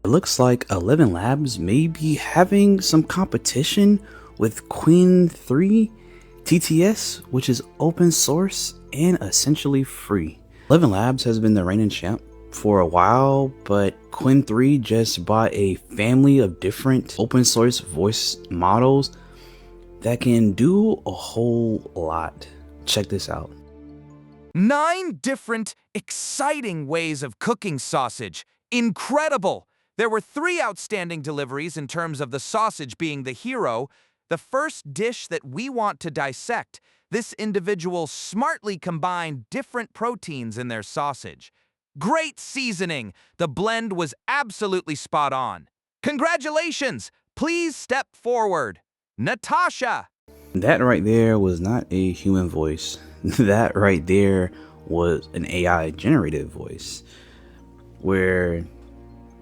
looks like ElevenLabs may be having some competition with Qwen3 TTS, which is open source and essentially free. ElevenLabs has been the reigning champ for a while, but Qwen3 just bought a family of different open source voice models that can do a whole lot. Check this out. 9 different, exciting ways of cooking sausage. Incredible! There were 3 outstanding deliveries in terms of the sausage being the hero. The first dish that we want to dissect. This individual smartly combined different proteins in their sausage. Great seasoning! The blend was absolutely spot on. Congratulations! Please step forward. Natasha! That right there was not a human voice. That right there was an AI generated voice, where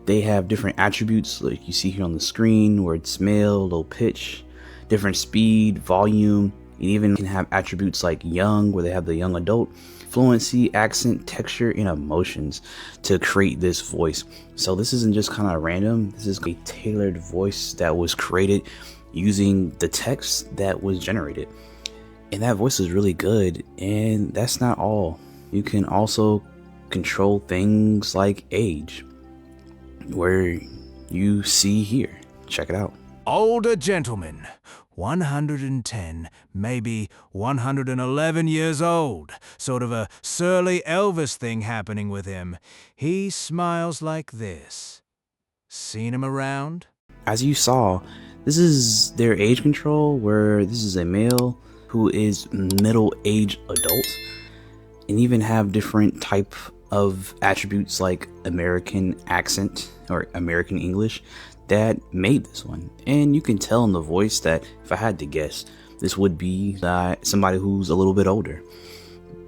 they have different attributes like you see here on the screen, where it's male, low pitch, different speed, volume. You even can have attributes like young, where they have the young adult, fluency, accent, texture, and emotions to create this voice. So this isn't just kind of random. This is a tailored voice that was created using the text that was generated. And that voice is really good. And that's not all. You can also control things like age, where you see here. Check it out. Older gentleman, 110, maybe 111 years old. Sort of a surly Elvis thing happening with him. He smiles like this. Seen him around? As you saw, this is their age control, where this is a male who is middle-aged adult, and even have different type of attributes like American accent or American English that made this one. And you can tell in the voice that, if I had to guess, this would be somebody who's a little bit older.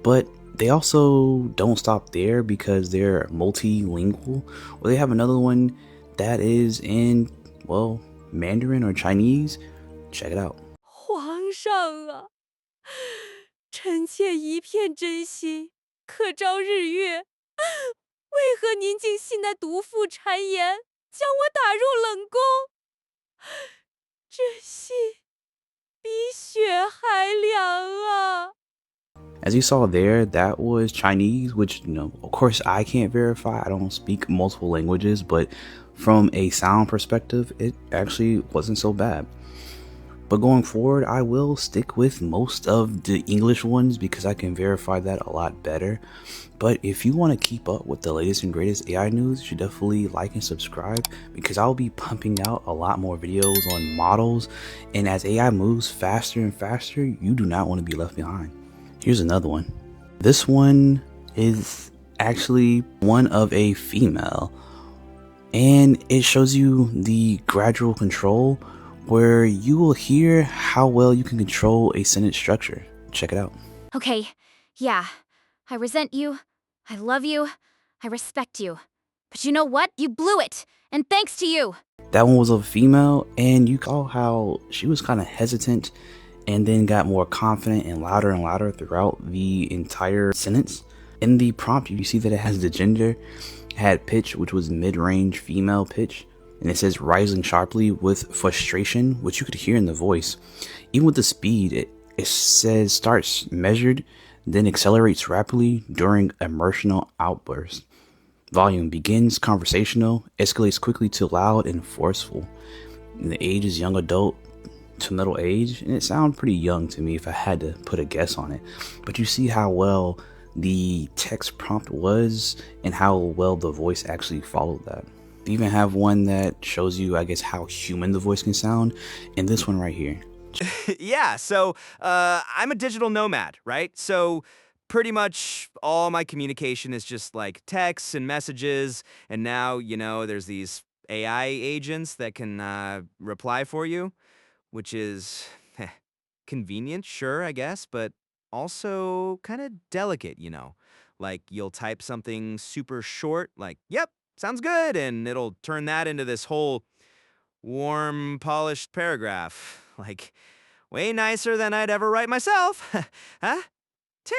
But they also don't stop there, because they're multilingual. Well, they have another one that is in, well, Mandarin or Chinese. Check it out. 皇上啊，臣妾一片真心，可招日月。为何您竟信那毒妇谗言，将我打入冷宫？这信比血还凉啊！ As you saw there, that was Chinese, which, of course I can't verify. I don't speak multiple languages, but from a sound perspective, it actually wasn't so bad. But going forward, I will stick with most of the English ones because I can verify that a lot better. But if you want to keep up with the latest and greatest AI news, you should definitely like and subscribe, because I'll be pumping out a lot more videos on models. And as AI moves faster and faster, you do not want to be left behind. Here's another one. This one is actually one of a female, and it shows you the gradual control, where you will hear how well you can control a sentence structure. Check it out. Okay, yeah, I resent you, I love you, I respect you. But you know what? You blew it, and thanks to you. That one was a female, and you saw how she was kind of hesitant and then got more confident and louder throughout the entire sentence. In the prompt, you see that it has the gender, had pitch, which was mid-range female pitch, and it says rising sharply with frustration, which you could hear in the voice. Even with the speed, it says starts measured, then accelerates rapidly during emotional outbursts. Volume begins conversational, escalates quickly to loud and forceful. And the age is young adult to middle age, and it sounded pretty young to me if I had to put a guess on it. But you see how well the text prompt was and how well the voice actually followed that. They even have one that shows you, I guess, how human the voice can sound, and this one right here. Yeah, so I'm a digital nomad, right? So pretty much all my communication is just like texts and messages, and now, there's these AI agents that can reply for you, which is convenient, sure, I guess, but also kind of delicate, Like, you'll type something super short, like, yep, sounds good, and it'll turn that into this whole warm, polished paragraph. Like, way nicer than I'd ever write myself. Huh? Tch,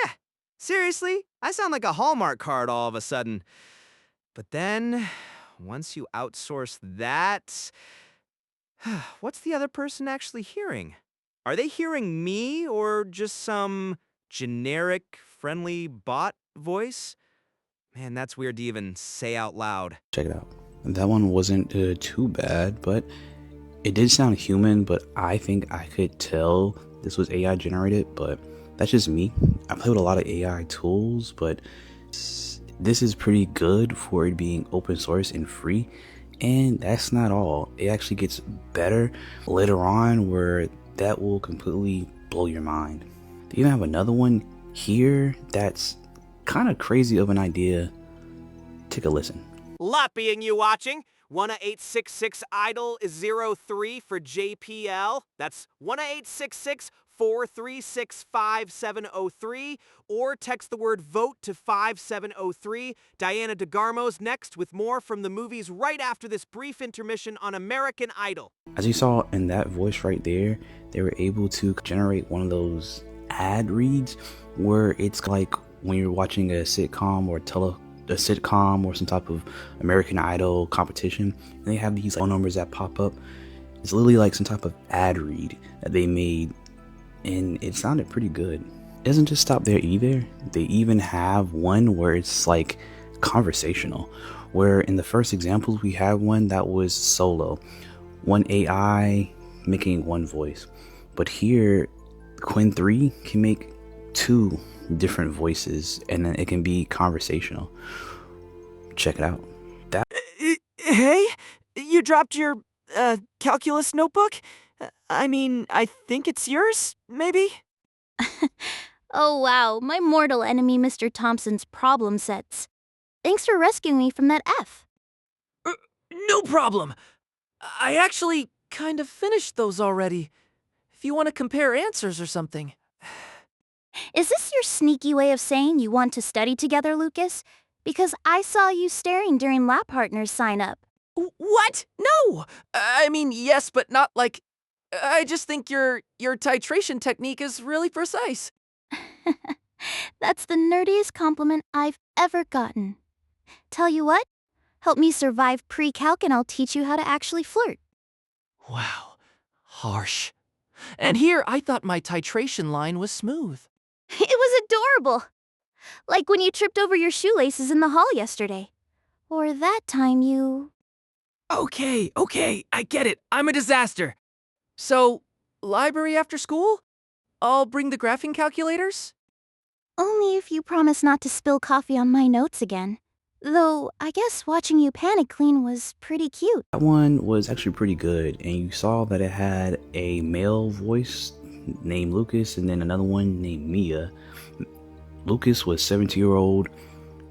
seriously? I sound like a Hallmark card all of a sudden. But then, once you outsource that, what's the other person actually hearing? Are they hearing me or just some generic, friendly bot voice? Man, that's weird to even say out loud. Check it out. That one wasn't too bad, but it did sound human, but I think I could tell this was AI generated, but that's just me. I play with a lot of AI tools, but this is pretty good for it being open source and free. And that's not all. It actually gets better later on, where that will completely blow your mind. They even have another one here that's kind of crazy of an idea. Take a listen. Lot being you watching. 1-866 idle is 03 for JPL. That's 1-866 436 5703, or text the word vote to 5703. Diana DeGarmo's next with more from the movies right after this brief intermission on American Idol. As you saw in that voice right there, they were able to generate one of those ad reads where it's like when you're watching a sitcom or some type of American Idol competition, and they have these phone numbers that pop up. It's literally like some type of ad read that they made, and it sounded pretty good. It doesn't just stop there either. They even have one where it's like conversational, where in the first examples we had one that was solo, one AI making one voice, but here Qwen3 can make two different voices, and then it can be conversational. Check it out. Hey, you dropped your calculus notebook? I mean, I think it's yours, maybe? Oh wow, my mortal enemy Mr. Thompson's problem sets. Thanks for rescuing me from that F. No problem. I actually kind of finished those already. If you want to compare answers or something. Is this your sneaky way of saying you want to study together, Lucas? Because I saw you staring during Lab Partners sign up. What? No! I mean, yes, but not like... I just think your titration technique is really precise. That's the nerdiest compliment I've ever gotten. Tell you what, help me survive pre-calc and I'll teach you how to actually flirt. Wow. Harsh. And here, I thought my titration line was smooth. It was adorable. Like when you tripped over your shoelaces in the hall yesterday. Or that time you... Okay, I get it. I'm a disaster. So, library after school? I'll bring the graphing calculators? Only if you promise not to spill coffee on my notes again. Though, I guess watching you panic clean was pretty cute. That one was actually pretty good, and you saw that it had a male voice named Lucas and then another one named Mia. Lucas was 17-year-old,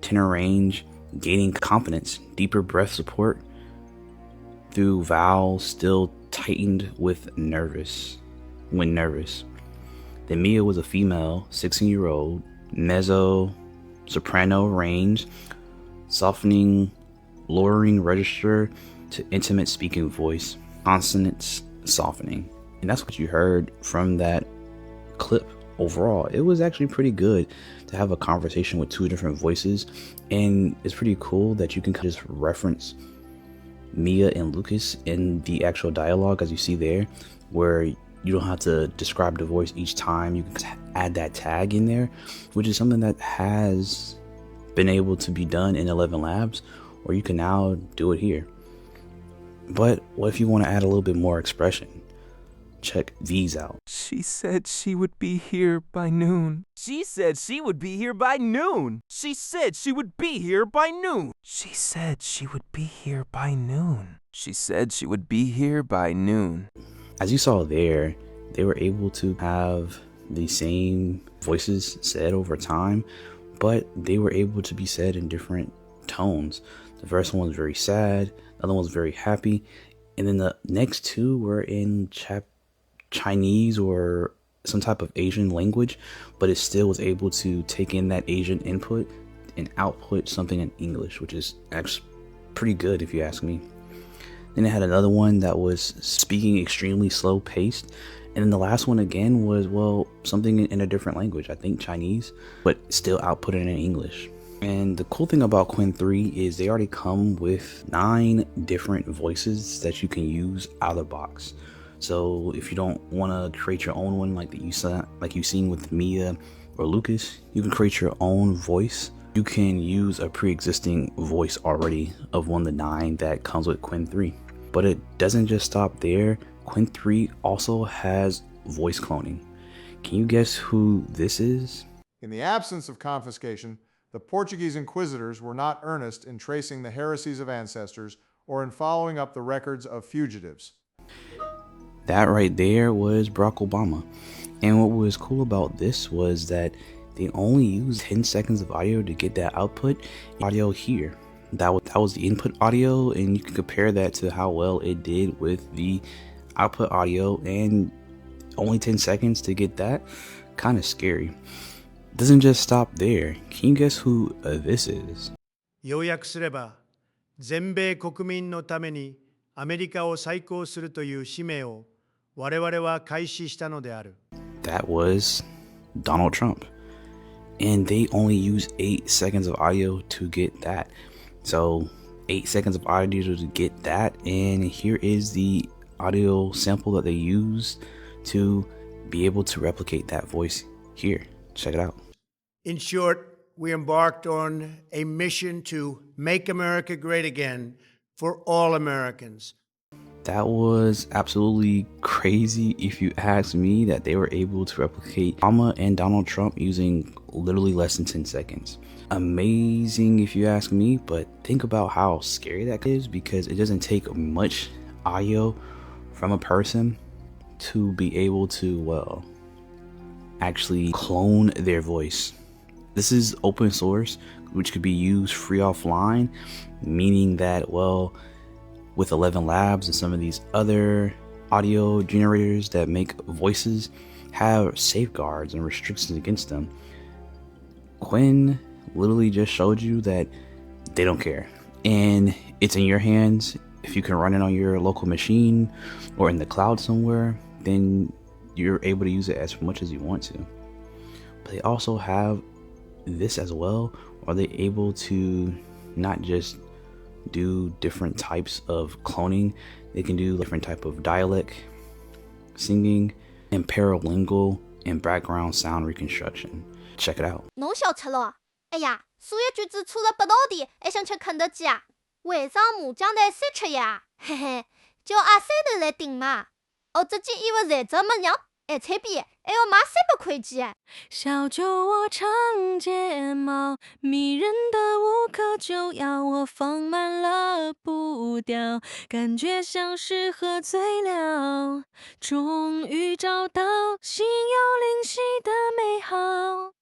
tenor range, gaining confidence, deeper breath support through vowels still tightened with nervous, when nervous. Then Mia was a female, 16-year-old, mezzo, soprano range, softening, lowering register to intimate speaking voice, consonants softening. And that's what you heard from that clip. Overall, it was actually pretty good to have a conversation with two different voices, and it's pretty cool that you can just reference Mia and Lucas in the actual dialogue, as you see there, where you don't have to describe the voice each time. You can add that tag in there, which is something that has been able to be done in ElevenLabs, or you can now do it here. But what if you want to add a little bit more expression? Check these out. She said she would be here by noon. She said she would be here by noon. She said she would be here by noon. She said she would be here by noon. She said she would be here by noon. As you saw there, they were able to have the same voices said over time, but they were able to be said in different tones. The first one was very sad, the other one was very happy, and then the next two were in Chinese or some type of Asian language, but it still was able to take in that Asian input and output something in English, which is actually pretty good if you ask me. Then it had another one that was speaking extremely slow paced, and then the last one again was, well, something in a different language, I think Chinese, but still outputted in English. And the cool thing about Qwen3 is they already come with 9 different voices that you can use out of the box. So if you don't want to create your own one like you've seen with Mia or Lucas, you can create your own voice. You can use a pre-existing voice already of one of the 9 that comes with Qwen3. But it doesn't just stop there. Qwen3 also has voice cloning. Can you guess who this is? In the absence of confiscation, the Portuguese inquisitors were not earnest in tracing the heresies of ancestors or in following up the records of fugitives. That right there was Barack Obama. And what was cool about this was that they only used 10 seconds of audio to get that output audio here. That was the input audio, and you can compare that to how well it did with the output audio, and only 10 seconds to get that. Kind of scary. Doesn't just stop there. Can you guess who this is? 要約すれば、全米国民のためにアメリカを再興するという使命を我々は開始したのである。That was Donald Trump. And they only use 8 seconds of audio to get that. So 8 seconds of audio to get that, and here is the audio sample that they used to be able to replicate that voice here. Check it out. In short, we embarked on a mission to make America great again for all Americans. That was absolutely crazy if you ask me, that they were able to replicate Obama and Donald Trump using literally less than 10 seconds. Amazing if you ask me, but think about how scary that is, because it doesn't take much audio from a person to be able to, well, actually clone their voice. This is open source, which could be used free offline, meaning that, well, with ElevenLabs and some of these other audio generators that make voices have safeguards and restrictions against them. Qwen literally just showed you that they don't care, and it's in your hands. If you can run it on your local machine or in the cloud somewhere, then you're able to use it as much as you want to. But they also have this as well. Are they able to not just do different types of cloning? They can do different type of dialect, singing, and paralingual and background sound reconstruction. Check it out. 侬小吃了？哎呀，所有句子错了不到底，还想吃肯德基啊？为啥麻将台三吃呀？嘿嘿，叫阿三头来顶嘛。哦，这件衣服材质没样，还彩边，还要卖300块钱。小酒窝长睫毛，迷人的无可救药，我放慢了步调，感觉像是喝醉了，终于找到心有灵犀的美好，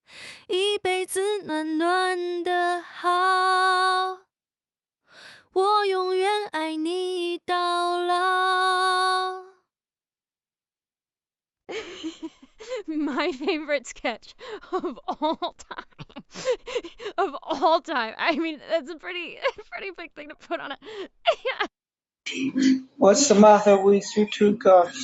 一辈子暖暖的好，我永远爱你到老。My favorite sketch of all time. Of all time. I mean, that's a pretty big thing to put on it. What's the matter with you two guys?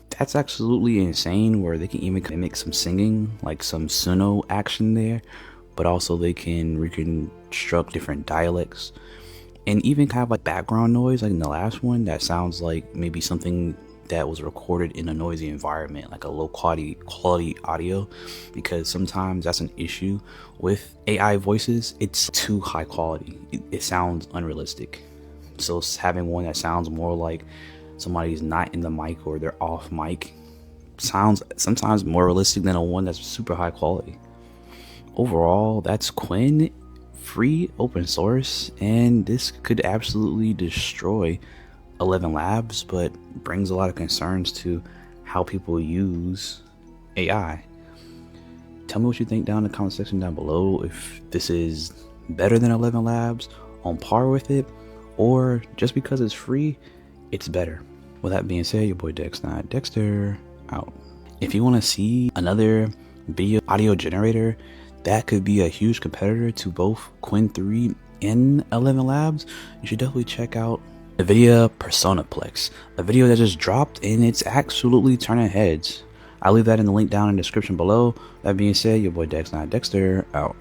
That's absolutely insane, where they can even mimic some singing, like some Suno action there, but also they can reconstruct different dialects and even kind of like background noise, like in the last one, that sounds like maybe something that was recorded in a noisy environment, like a low quality audio, because sometimes that's an issue with AI voices. It's too high quality. It sounds unrealistic. So having one that sounds more like somebody's not in the mic or they're off mic sounds sometimes more realistic than a one that's super high quality. Overall, that's Qwen, free, open source, and this could absolutely destroy ElevenLabs, but brings a lot of concerns to how people use AI. Tell me what you think down in the comment section down below, if this is better than ElevenLabs, on par with it, or just because it's free, it's better. With that being said, your boy Dexter out. If you want to see another video audio generator that could be a huge competitor to both Qwen3 and ElevenLabs, you should definitely check out the video Personaplex, a video that just dropped and it's absolutely turning heads. I'll leave that in the link down in the description below. That being said, your boy Dexter out.